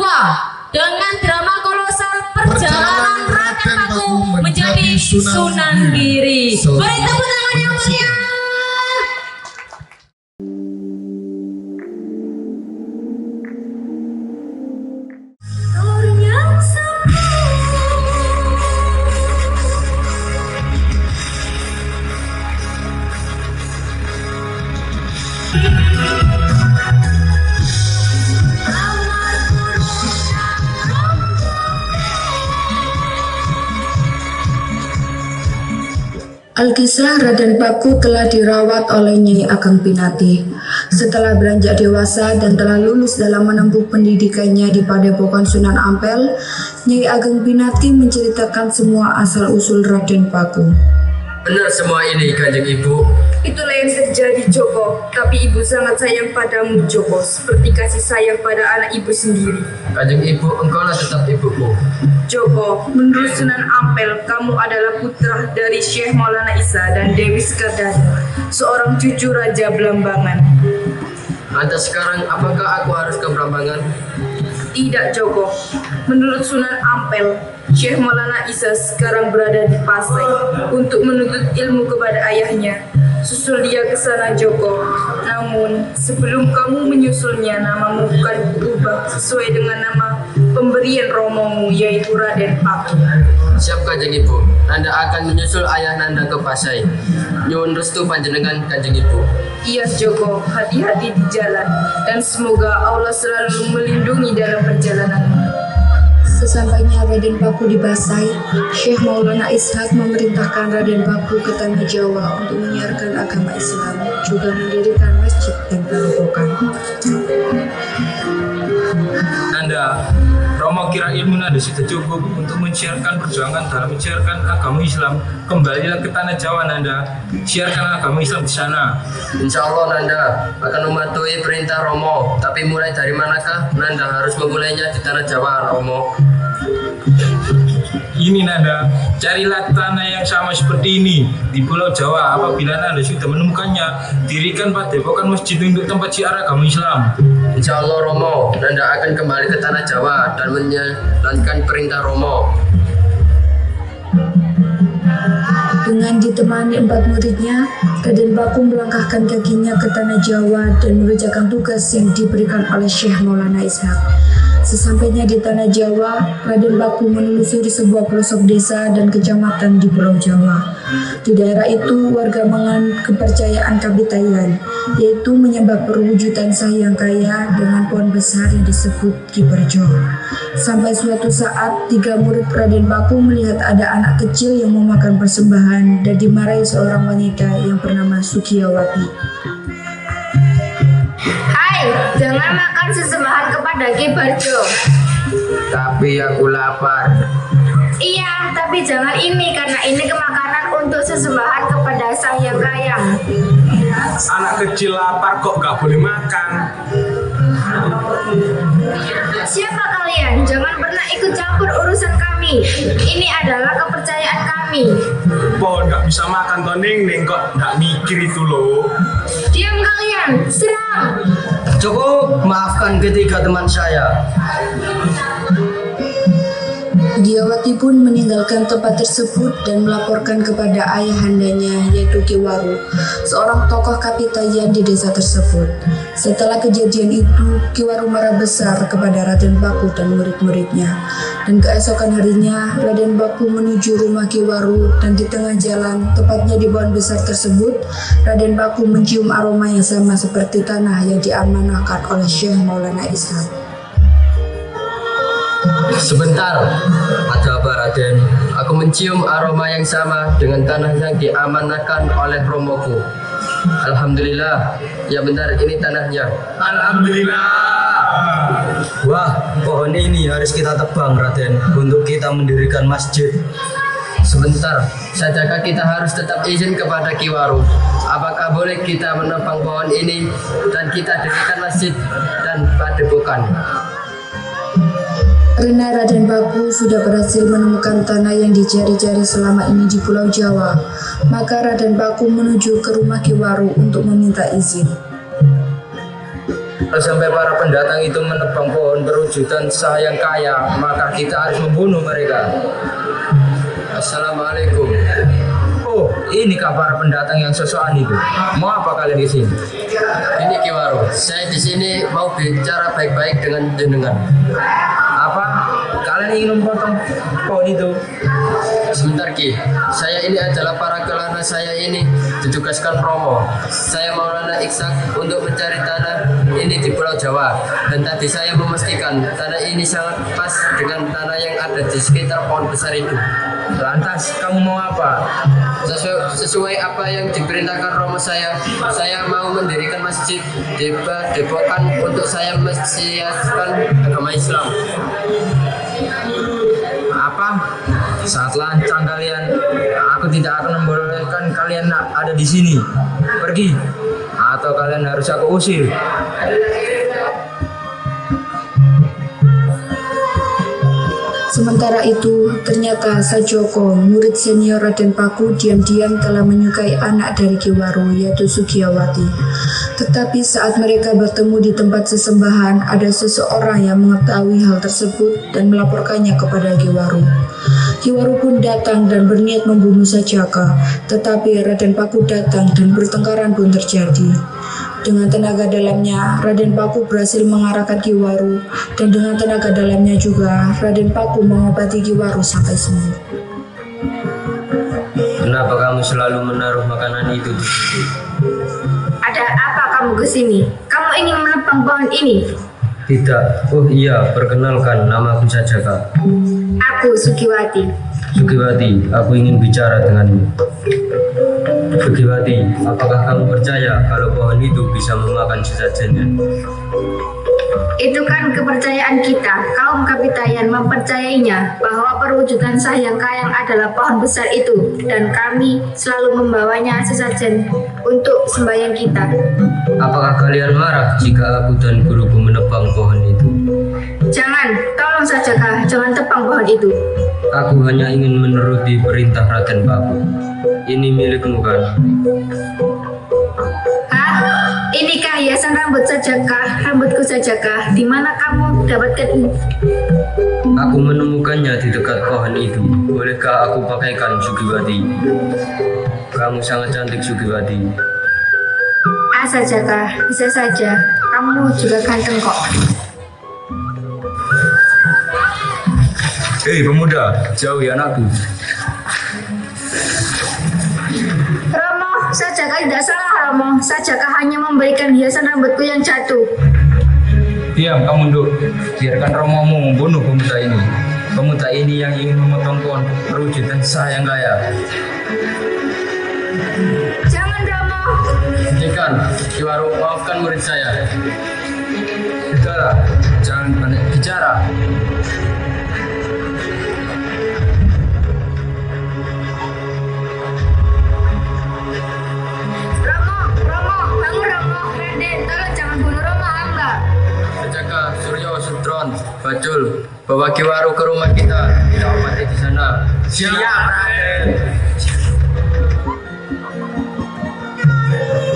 2 dengan drama kolosal Perjalanan Raden Paku menjadi Sunan Giri. Beri tepuk tangan yang meriah. Alkisah Raden Paku telah dirawat oleh Nyai Ageng Pinati. Setelah beranjak dewasa dan telah lulus dalam menempuh pendidikannya di Padepokan Sunan Ampel, Nyai Ageng Pinati menceritakan semua asal-usul Raden Paku. Benar semua ini, Kanjeng Ibu. Itulah yang terjadi, Joko. Tapi ibu sangat sayang padamu, Joko, seperti kasih sayang pada anak ibu sendiri. Kanjeng Ibu, engkaulah tetap ibuku. Joko, menurut Sunan Ampel, kamu adalah putra dari Syekh Maulana Isa dan Dewi Sekardari, seorang cucu Raja Blambangan. Lantas sekarang, apakah aku harus ke Blambangan? Tidak, Joko. Menurut Sunan Ampel, Syekh Maulana Isa sekarang berada di Pasai untuk menuntut ilmu kepada ayahnya. Susul dia ke sana, Joko. Namun, sebelum kamu menyusulnya, namamu bukan berubah sesuai dengan nama pemberian romomu, yaitu Raden Paku. Siap, Kanjeng Ibu. Nanda akan menyusul ayah Nanda ke Pasai. Nyuwun restu panjenengan, Kanjeng Ibu. Iya, Joko. Hati-hati di jalan. Dan semoga Allah selalu melindungi dalam perjalananmu. Sesampainya Raden Paku di Pasai, Syekh Maulana Ishak memerintahkan Raden Paku ke tanah Jawa untuk menyiarkan agama Islam, juga mendirikan masjid dan padepokan. Nanda, Romo kira ilmu Nanda sudah cukup untuk mensiarkan perjuangan dalam mensiarkan agama Islam. Kembalilah ke tanah Jawa, Nanda. Siarkan agama Islam di sana. Insya Allah Nanda akan mematuhi perintah Romo. Tapi mulai dari manakah Nanda harus memulainya di tanah Jawa, Romo? Ini Nanda, carilah tanah yang sama seperti ini di Pulau Jawa. Apabila Nanda sudah menemukannya, dirikan padepokan masjid untuk tempat siar agama Islam. Insya Allah Romo, Nanda akan kembali ke tanah Jawa dan menjalankan perintah Romo. Dengan ditemani 4 muridnya, Raden Paku melangkahkan kakinya ke tanah Jawa dan mengerjakan tugas yang diberikan oleh Syekh Maulana Ishak. Sesampainya di tanah Jawa, Raden Paku menelusuri sebuah pelosok desa dan kecamatan di Pulau Jawa. Di daerah itu, warga menganut kepercayaan Kabitayan, yaitu menyembah perwujudan Sang Kaya dengan pohon besar yang disebut Kiberjo. Sampai suatu saat, 3 murid Raden Paku melihat ada anak kecil yang memakan persembahan dan dimarahi seorang wanita yang bernama Sukiyawati. Jangan makan sesembahan kepada Ki Barjo. Tapi aku lapar. Iya, tapi jangan ini karena ini kemakanan untuk sesembahan kepada Sang Hyang Kayang. Anak kecil lapar kok gak boleh makan. Siapa kalian? Jangan pernah ikut campur urusan kami. Ini adalah kepercayaan kami. Pohon gak bisa makan toh Ning kok gak mikir itu loh. Diam kalian, serang. Cukup, maafkan ketiga teman saya. Diyawati pun meninggalkan tempat tersebut dan melaporkan kepada ayahandanya, yaitu Ki Waru, seorang tokoh Kabitayan di desa tersebut. Setelah kejadian itu, Ki Waru marah besar kepada Raden Paku dan murid-muridnya. Dan keesokan harinya, Raden Paku menuju rumah Ki Waru dan di tengah jalan, tepatnya di pohon besar tersebut, Raden Paku mencium aroma yang sama seperti tanah yang diamanahkan oleh Syekh Maulana Ishak. Sebentar, ada apa Raden? Aku mencium aroma yang sama dengan tanah yang diamanahkan oleh Romoku. Alhamdulillah, ya benar ini tanahnya. Alhamdulillah. Wah, pohon ini harus kita tebang, Raden, untuk kita mendirikan masjid. Sebentar, sajakah kita harus tetap izin kepada Ki Waru? Apakah boleh kita menebang pohon ini dan kita dirikan masjid dan padepokan? Karena Raden Paku sudah berhasil menemukan tanah yang dicari-cari selama ini di Pulau Jawa, maka Raden Paku menuju ke rumah Ki Waru untuk meminta izin. Kalau sampai para pendatang itu menebang pohon berwujudan sah yang kaya, maka kita harus membunuh mereka. Assalamualaikum. Oh, ini kah para pendatang yang sosokan itu? Mau apa kalian di sini? Ini Ki Waro, saya di sini mau bicara baik-baik dengan jenengan. Apa? Kalian ingin memotong pohon itu? Sebentar Ki, saya ini adalah para kelana saya ini ditugaskan Romo. Saya Maulana Iksak untuk mencari tanah ini di Pulau Jawa. Dan tadi saya memastikan tanah ini sangat pas dengan tanah yang ada di sekitar pohon besar itu. Lantas kamu mau apa? Sesuai apa yang diperintahkan Romo saya mau mendirikan masjid di Depokan untuk saya mensiaskan agama Islam. Apa? Saat lancang kalian, aku tidak akan membolehkan kalian ada di sini. Pergi, atau kalian harus aku usir. Sementara itu, ternyata Sajoko, murid senior Raden Paku, diam-diam telah menyukai anak dari Ki Waro, yaitu Sugiawati. Tetapi saat mereka bertemu di tempat sesembahan, ada seseorang yang mengetahui hal tersebut dan melaporkannya kepada Ki Waro. Ki Waro pun datang dan berniat membunuh Sajaka, tetapi Raden Paku datang dan pertengkaran pun terjadi. Dengan tenaga dalamnya, Raden Paku berhasil mengarahkan Ki Waro, dan dengan tenaga dalamnya juga, Raden Paku mengobati Ki Waro sampai sembuh. Kenapa kamu selalu menaruh makanan itu di situ? Ada apa kamu ke sini? Kamu ingin menebang pohon ini? Tidak. Oh iya, perkenalkan, namaku Sajaka. Aku Sugiwati. Sugiwati, aku ingin bicara denganmu. Sugiwati, apakah kamu percaya kalau pohon itu bisa memakan sesajennya? Itu kan kepercayaan kita. Kaum Kapitayan mempercayainya bahwa perwujudan sah yang kayang adalah pohon besar itu, dan kami selalu membawanya sesajen untuk sembahyang kita. Apakah kalian marah jika aku dan guruku menebang pohon itu? Jangan, tolong saja Kak, jangan tebang pohon itu. Aku hanya ingin menuruti perintah Raden Paku. Ini milikmu kan? Hah? Inikah hiasan rambut sajakah? Rambutku sajakah? Di mana kamu dapatkan ini? Aku menemukannya di dekat pohon itu. Bolehkah aku pakaikan, Sugiwati? Kamu sangat cantik, Sugiwati. Ah sajakah, bisa saja. Kamu juga ganteng kok. Hei pemuda, jauhi anakku. Romo, sajakah tidak salah Romo. Sajakah hanya memberikan hiasan rambutku yang jatuh. Diam kamu Nduk, biarkan Romomu membunuh pemuda ini. Pemuda ini yang ingin memotong pohon perwujudan sah yang kaya. Jangan Romo. Hentikan, Ki Waro, maafkan murid saya. Sudahlah, jangan banyak bicara. Romo, bangun Romo. Raden, tolong jangan bunuh Romo hamba. Sajaka, Suryo, Sudron, Bacul, bawa Ki Waro ke rumah kita. Kita obati di sana. Siap, Raden.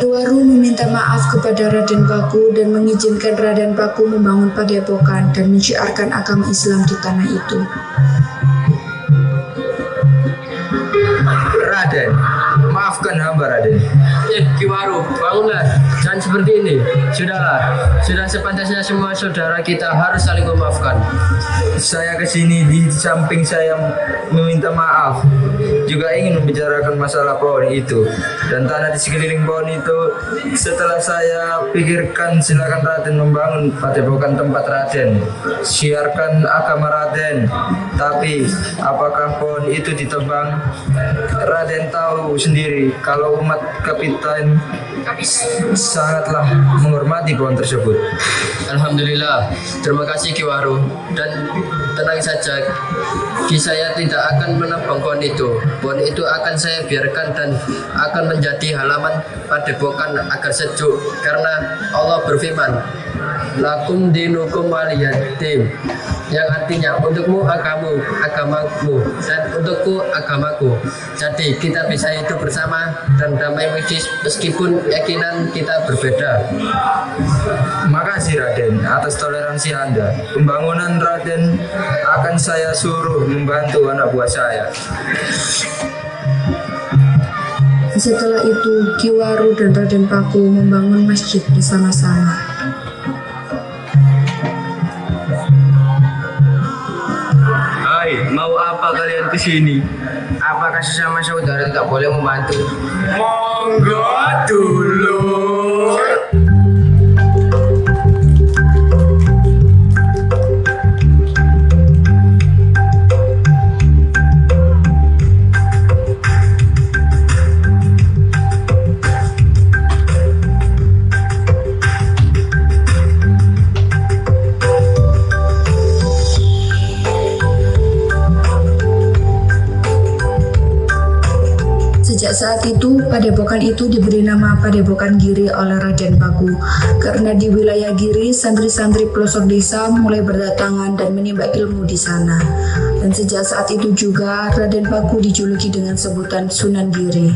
Ki Waro meminta maaf kepada Raden Paku dan mengizinkan Raden Paku membangun padepokan dan menciarkan agama Islam di tanah itu. Raden, maafkan hamba Raden. Ki Waro, bangunlah. Jangan seperti ini. Sudah sepantasnya semua saudara kita harus saling memaafkan. Saya kesini di samping saya meminta maaf, juga ingin membicarakan masalah pohon itu dan tanah di sekeliling pohon itu. Setelah saya pikirkan, silakan Raden membangun padepokan tempat Raden, siarkan agama Raden. Tapi apakah pohon itu ditebang? Raden tahu sendiri kalau umat Kapitan sangatlah menghormati pohon tersebut. Alhamdulillah, terima kasih Ki Waro. Dan tenang saja, Ki saya tidak akan menebang pohon itu. Pohon itu akan saya biarkan dan akan menjadi halaman padepokan agar sejuk. Karena Allah berfirman, lakum dinukum waliyadim. yang artinya untukmu agamamu dan untukku agamaku. Jadi kita bisa hidup bersama dan damai meskipun keyakinan kita berbeda. Makasih Raden atas toleransi Anda. Pembangunan Raden akan saya suruh membantu anak buah saya. Setelah itu, Ki Waru dan Raden Paku membangun masjid bersama-sama. Hai, mau apa kalian kesini? Apakah sesama saudara tidak boleh membantu? Monggo dulu. Sejak saat itu, padepokan itu diberi nama Padepokan Giri oleh Raden Paku. Karena di wilayah Giri, santri-santri pelosok desa mulai berdatangan dan menimba ilmu di sana. Dan sejak saat itu juga, Raden Paku dijuluki dengan sebutan Sunan Giri.